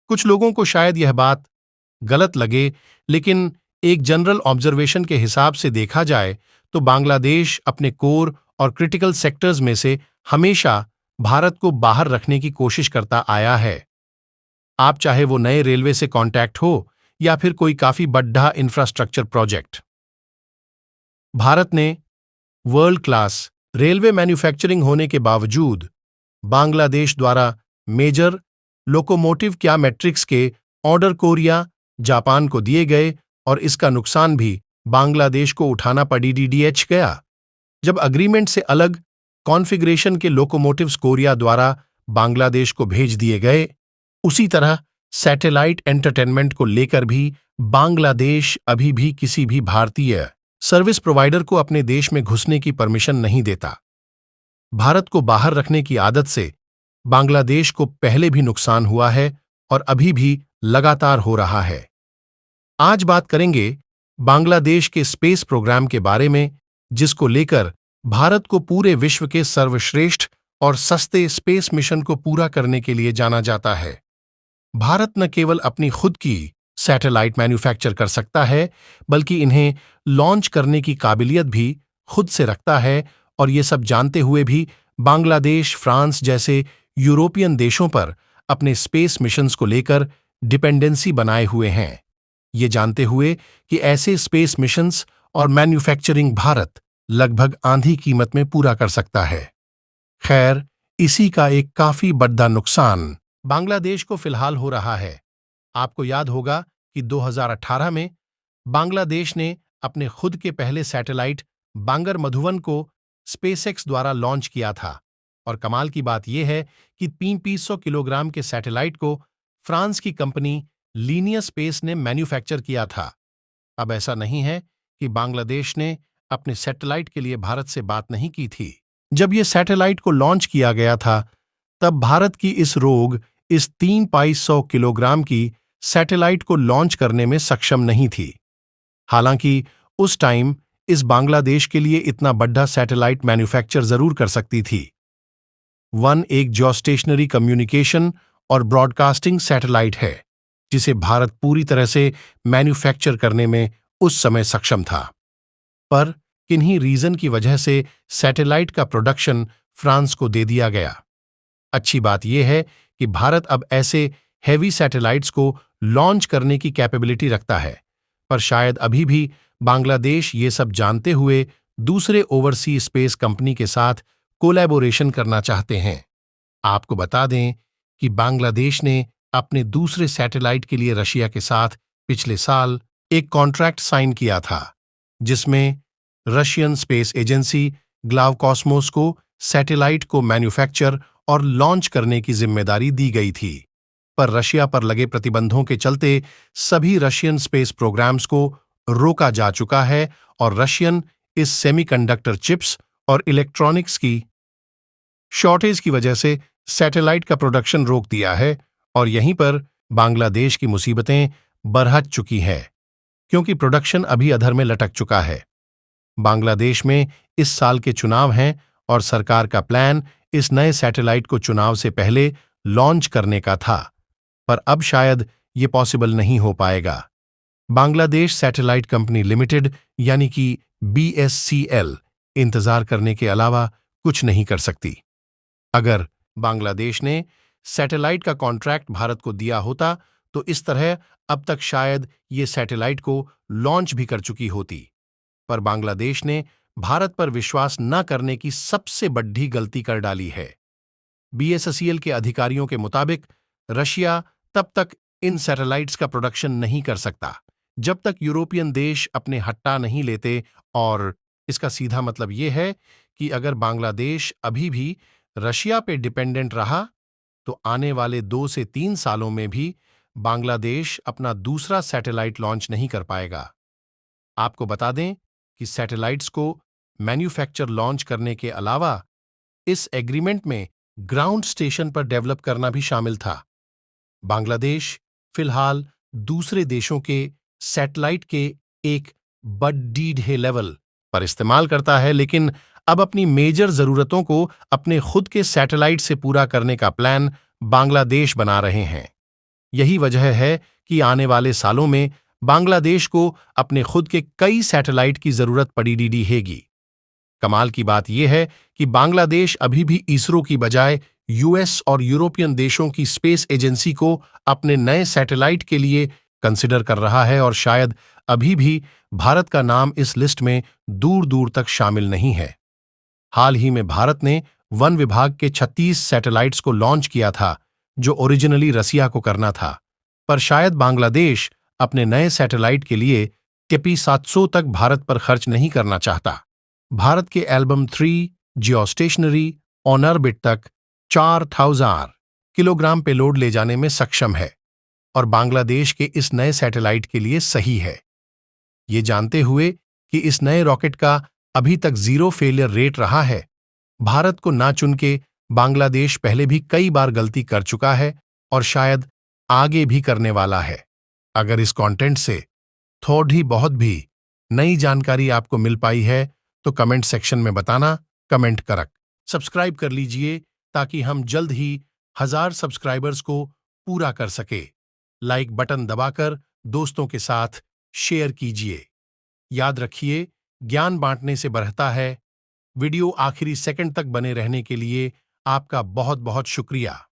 कुछ लोगों को शायद यह बात गलत लगे, लेकिन एक जनरल ऑब्जर्वेशन के हिसाब से देखा जाए तो बांग्लादेश अपने कोर और क्रिटिकल सेक्टर्स में से हमेशा भारत को बाहर रखने की कोशिश करता आया है। आप चाहे वो नए रेलवे से कॉन्टैक्ट हो या फिर कोई काफी बड़ा इंफ्रास्ट्रक्चर प्रोजेक्ट, भारत ने वर्ल्ड क्लास रेलवे मैन्युफैक्चरिंग होने के बावजूद बांग्लादेश द्वारा मेजर लोकोमोटिव क्या मैट्रिक्स के ऑर्डर कोरिया, जापान को दिए गए और इसका नुकसान भी बांग्लादेश को उठाना पड़ीडीडीएच गया। जब अग्रीमेंट से अलग कॉन्फ़िगरेशन के लोकोमोटिव्स कोरिया द्वारा बांग्लादेश को भेज दिए गए, उसी तरह सैटेलाइट एंटरटेनमेंट को लेकर भी बांग्लादेश अभी भी किसी भी भारतीय सर्विस प्रोवाइडर को अपने देश में घुसने की परमिशन नहीं देता। भारत को बाहर रखने की आदत से बांग्लादेश को पहले भी नुकसान हुआ है और अभी भी लगातार हो रहा है। आज बात करेंगे बांग्लादेश के स्पेस प्रोग्राम के बारे में, जिसको लेकर भारत को पूरे विश्व के सर्वश्रेष्ठ और सस्ते स्पेस मिशन को पूरा करने के लिए जाना जाता है। भारत न केवल अपनी खुद की सैटेलाइट मैन्युफैक्चर कर सकता है, बल्कि इन्हें लॉन्च करने की काबिलियत भी खुद से रखता है, और ये सब जानते हुए भी बांग्लादेश फ्रांस जैसे यूरोपियन देशों पर अपने स्पेस मिशंस को लेकर डिपेंडेंसी बनाए हुए हैं, ये जानते हुए कि ऐसे स्पेस मिशंस और मैन्युफैक्चरिंग भारत लगभग आधी कीमत में पूरा कर सकता है। खैर, इसी का एक काफी बड़ा नुकसान बांग्लादेश को फिलहाल हो रहा है। आपको याद होगा कि 2018 में बांग्लादेश ने अपने खुद के पहले सैटेलाइट बांगर मधुवन को स्पेसएक्स द्वारा लॉन्च किया था, और कमाल की बात यह है कि 300 किलोग्राम के सैटेलाइट को फ्रांस की कंपनी लीनियर स्पेस ने मैन्युफैक्चर किया था। अब ऐसा नहीं है कि बांग्लादेश ने अपने सैटेलाइट के लिए भारत से बात नहीं की थी। जब यह सैटेलाइट को लॉन्च किया गया था, तब भारत की इस रोग इस 300 किलोग्राम की सैटेलाइट को लॉन्च करने में सक्षम नहीं थी। हालांकि उस टाइम इस बांग्लादेश के लिए इतना बड़ा सैटेलाइट मैन्युफैक्चर जरूर कर सकती थी। वन एक जियोस्टेशनरी कम्युनिकेशन और ब्रॉडकास्टिंग सैटेलाइट है, जिसे भारत पूरी तरह से मैन्युफैक्चर करने में उस समय सक्षम था। पर किन्हीं रीजन की वजह से सैटेलाइट का प्रोडक्शन फ्रांस को दे दिया गया। अच्छी बात यह है कि भारत अब ऐसे हैवी सैटेलाइट्स को लॉन्च करने की कैपेबिलिटी रखता है, पर शायद अभी भी बांग्लादेश ये सब जानते हुए दूसरे ओवरसीज स्पेस कंपनी के साथ कोलैबोरेशन करना चाहते हैं। आपको बता दें कि बांग्लादेश ने अपने दूसरे सैटेलाइट के लिए रशिया के साथ पिछले साल एक कॉन्ट्रैक्ट साइन किया था, जिसमें रशियन स्पेस एजेंसी ग्लावकॉस्मोस को सैटेलाइट को मैन्युफैक्चर और लॉन्च करने की जिम्मेदारी दी गई थी। पर रशिया पर लगे प्रतिबंधों के चलते सभी रशियन स्पेस प्रोग्राम्स को रोका जा चुका है, और रशियन इस सेमीकंडक्टर चिप्स और इलेक्ट्रॉनिक्स की शॉर्टेज की वजह से सैटेलाइट का प्रोडक्शन रोक दिया है, और यहीं पर बांग्लादेश की मुसीबतें बरहत चुकी हैं, क्योंकि प्रोडक्शन अभी अधर में लटक चुका है। बांग्लादेश में इस साल के चुनाव हैं, और सरकार का प्लान इस नए सैटेलाइट को चुनाव से पहले लॉन्च करने का था, पर अब शायद ये पॉसिबल नहीं हो पाएगा। बांग्लादेश सैटेलाइट कंपनी लिमिटेड यानी कि BSCL इंतजार करने के अलावा कुछ नहीं कर सकती। अगर बांग्लादेश ने सैटेलाइट का कॉन्ट्रैक्ट भारत को दिया होता, तो इस तरह अब तक शायद ये सैटेलाइट को लॉन्च भी कर चुकी होती। पर बांग्लादेश ने भारत पर विश्वास न करने की सबसे बड़ी गलती कर डाली है। BSCL के अधिकारियों के मुताबिक रशिया तब तक इन सैटेलाइट्स का प्रोडक्शन नहीं कर सकता जब तक यूरोपियन देश अपने हट्टा नहीं लेते, और इसका सीधा मतलब यह है कि अगर बांग्लादेश अभी भी रशिया पे डिपेंडेंट रहा, तो आने वाले 2 से 3 सालों में भी बांग्लादेश अपना दूसरा सैटेलाइट लॉन्च नहीं कर पाएगा। आपको बता दें कि सैटेलाइट्स को मैन्युफैक्चर लॉन्च करने के अलावा इस एग्रीमेंट में ग्राउंड स्टेशन पर डेवलप करना भी शामिल था। बांग्लादेश फिलहाल दूसरे देशों के सैटेलाइट के एक बड़े लेवल पर इस्तेमाल करता है, लेकिन अब अपनी मेजर जरूरतों को अपने खुद के सैटेलाइट से पूरा करने का प्लान बांग्लादेश बना रहे हैं। यही वजह है कि आने वाले सालों में बांग्लादेश को अपने खुद के कई सैटेलाइट की जरूरत पड़ी हैगी। कमाल की बात यह है कि बांग्लादेश अभी भी इसरो की बजाय यूएस और यूरोपियन देशों की स्पेस एजेंसी को अपने नए सैटेलाइट के लिए कंसिडर कर रहा है और शायद अभी भी भारत का नाम इस लिस्ट में दूर दूर तक शामिल नहीं है। हाल ही में भारत ने वन विभाग के 36 सैटेलाइट्स को लॉन्च किया था, जो ओरिजिनली रसिया को करना था, पर शायद बांग्लादेश अपने नए सैटेलाइट के लिए टिपी 700 तक भारत पर खर्च नहीं करना चाहता। भारत के एल्बम 3 जियोस्टेशनरी ऑन ऑर्बिट तक 4000 किलोग्राम पेलोड ले जाने में सक्षम है और बांग्लादेश के इस नए सैटेलाइट के लिए सही है। ये जानते हुए कि इस नए रॉकेट का अभी तक 0 फेलियर रेट रहा है, भारत को ना चुन के बांग्लादेश पहले भी कई बार गलती कर चुका है और शायद आगे भी करने वाला है। अगर इस कंटेंट से थोड़ी बहुत भी नई जानकारी आपको मिल पाई है तो कमेंट सेक्शन में बताना, कमेंट करक सब्सक्राइब कर लीजिए ताकि हम जल्द ही 1000 सब्सक्राइबर्स को पूरा कर सके। लाइक बटन दबाकर दोस्तों के साथ शेयर कीजिए। याद रखिए, ज्ञान बांटने से बढ़ता है। वीडियो आखिरी सेकंड तक बने रहने के लिए आपका बहुत बहुत शुक्रिया।